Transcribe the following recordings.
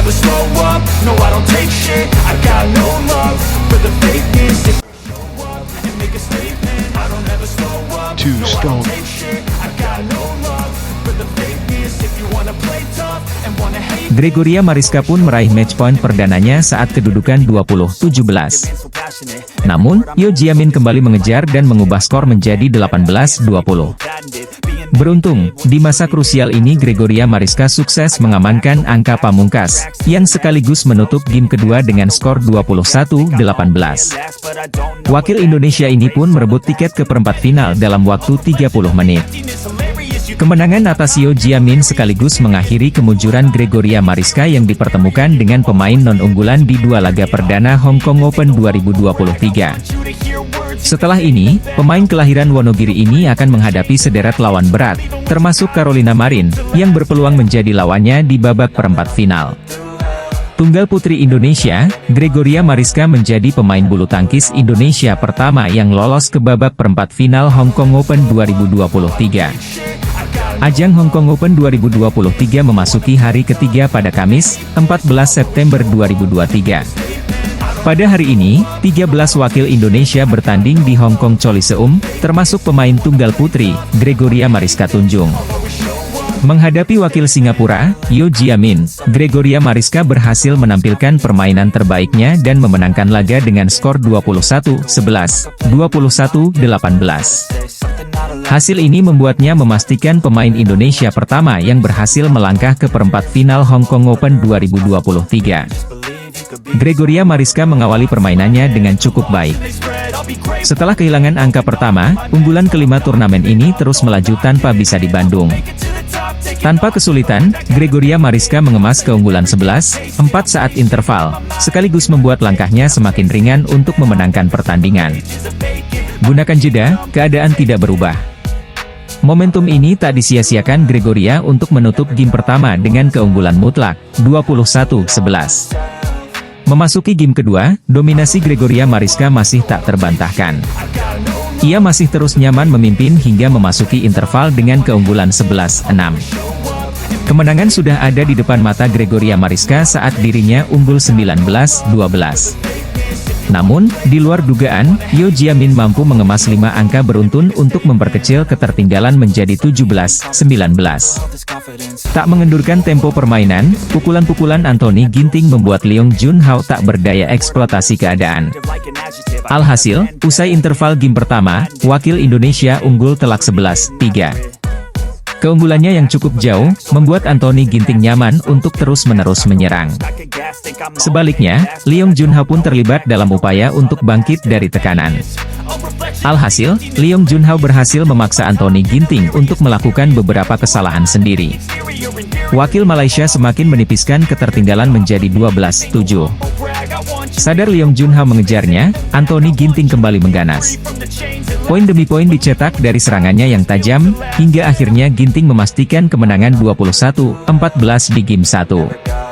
never slow up, no I don't take shit. I got no love for the fakeness. If I show up and make a statement, I don't ever slow up, Too no I strong. don't take shit. I got no love for the fakeness. If you wanna play tough and wanna hate, Gregoria Mariska pun meraih match point perdananya saat kedudukan 20-17. so passionate. Namun, Yo Jiamin kembali mengejar dan mengubah skor menjadi 18-20. Beruntung, di masa krusial ini Gregoria Mariska sukses mengamankan angka pamungkas, yang sekaligus menutup game kedua dengan skor 21-18. Wakil Indonesia ini pun merebut tiket ke perempat final dalam waktu 30 menit. Kemenangan atas Yo Jiamin sekaligus mengakhiri kemunculan Gregoria Mariska yang dipertemukan dengan pemain non-unggulan di dua laga perdana Hong Kong Open 2023. Setelah ini, pemain kelahiran Wonogiri ini akan menghadapi sederet lawan berat, termasuk Carolina Marin, yang berpeluang menjadi lawannya di babak perempat final. Tunggal putri Indonesia, Gregoria Mariska menjadi pemain bulu tangkis Indonesia pertama yang lolos ke babak perempat final Hong Kong Open 2023. Ajang Hong Kong Open 2023 memasuki hari ketiga pada Kamis, 14 September 2023. Pada hari ini, 13 wakil Indonesia bertanding di Hong Kong Coliseum, termasuk pemain tunggal putri, Gregoria Mariska Tunjung. Menghadapi wakil Singapura, Yo Jiamin, Gregoria Mariska berhasil menampilkan permainan terbaiknya dan memenangkan laga dengan skor 21-11, 21-18. Hasil ini membuatnya memastikan pemain Indonesia pertama yang berhasil melangkah ke perempat final Hong Kong Open 2023. Gregoria Mariska mengawali permainannya dengan cukup baik. Setelah kehilangan angka pertama, unggulan kelima turnamen ini terus melaju tanpa bisa dibandung. Tanpa kesulitan, Gregoria Mariska mengemas keunggulan 11-4 saat interval, sekaligus membuat langkahnya semakin ringan untuk memenangkan pertandingan. Gunakan jeda, keadaan tidak berubah. Momentum ini tak disia-siakan Gregoria untuk menutup game pertama dengan keunggulan mutlak, 21-11. Memasuki game kedua, dominasi Gregoria Mariska masih tak terbantahkan. Ia masih terus nyaman memimpin hingga memasuki interval dengan keunggulan 11-6. Kemenangan sudah ada di depan mata Gregoria Mariska saat dirinya unggul 19-12. Namun, di luar dugaan, Yo Jiamin mampu mengemas 5 angka beruntun untuk memperkecil ketertinggalan menjadi 17-19. Tak mengendurkan tempo permainan, pukulan-pukulan Anthony Ginting membuat Leong Junhao tak berdaya eksploitasi keadaan. Alhasil, usai interval game pertama, wakil Indonesia unggul telak 11-3. Keunggulannya yang cukup jauh, membuat Anthony Ginting nyaman untuk terus-menerus menyerang. Sebaliknya, Leong Junhao pun terlibat dalam upaya untuk bangkit dari tekanan. Alhasil, Leong Junhao berhasil memaksa Anthony Ginting untuk melakukan beberapa kesalahan sendiri. Wakil Malaysia semakin menipiskan ketertinggalan menjadi 12-7. Sadar Leong Junhao mengejarnya, Anthony Ginting kembali mengganas. Poin demi poin dicetak dari serangannya yang tajam, hingga akhirnya Ginting memastikan kemenangan 21-14 di game 1.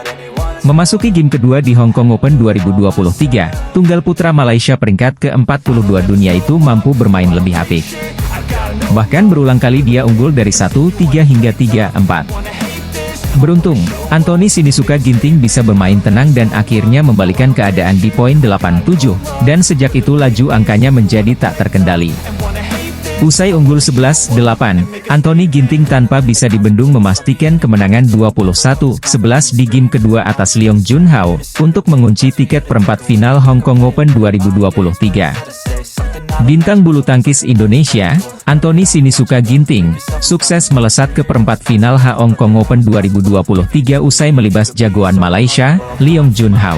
Memasuki game kedua di Hong Kong Open 2023, tunggal putra Malaysia peringkat ke-42 dunia itu mampu bermain lebih apik. Bahkan berulang kali dia unggul dari 1-3 hingga 3-4. Beruntung, Anthony Sinisuka Ginting bisa bermain tenang dan akhirnya membalikan keadaan di poin 8-7, dan sejak itu laju angkanya menjadi tak terkendali. Usai unggul 11-8, Anthony Ginting tanpa bisa dibendung memastikan kemenangan 21-11 di game kedua atas Leong Junhao, untuk mengunci tiket perempat final Hong Kong Open 2023. Bintang bulu tangkis Indonesia, Anthony Sinisuka Ginting, sukses melesat ke perempat final Hong Kong Open 2023 usai melibas jagoan Malaysia, Leong Junhao.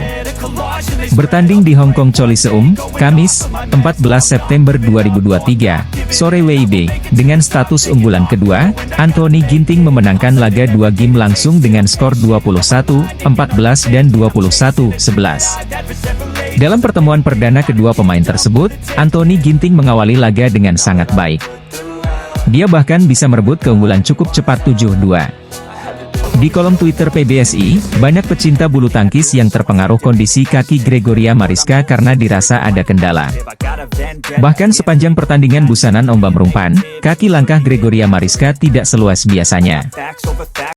Bertanding di Hong Kong Coliseum, Kamis, 14 September 2023, sore WIB, dengan status unggulan kedua, Anthony Ginting memenangkan laga 2 game langsung dengan skor 21-14 dan 21-11. Dalam pertemuan perdana kedua pemain tersebut, Anthony Ginting mengawali laga dengan sangat baik. Dia bahkan bisa merebut keunggulan cukup cepat 7-2. Di kolom Twitter PBSI, banyak pecinta bulu tangkis yang terpengaruh kondisi kaki Gregoria Mariska karena dirasa ada kendala. Bahkan sepanjang pertandingan Busanan Ombang Rumpan, kaki langkah Gregoria Mariska tidak seluas biasanya.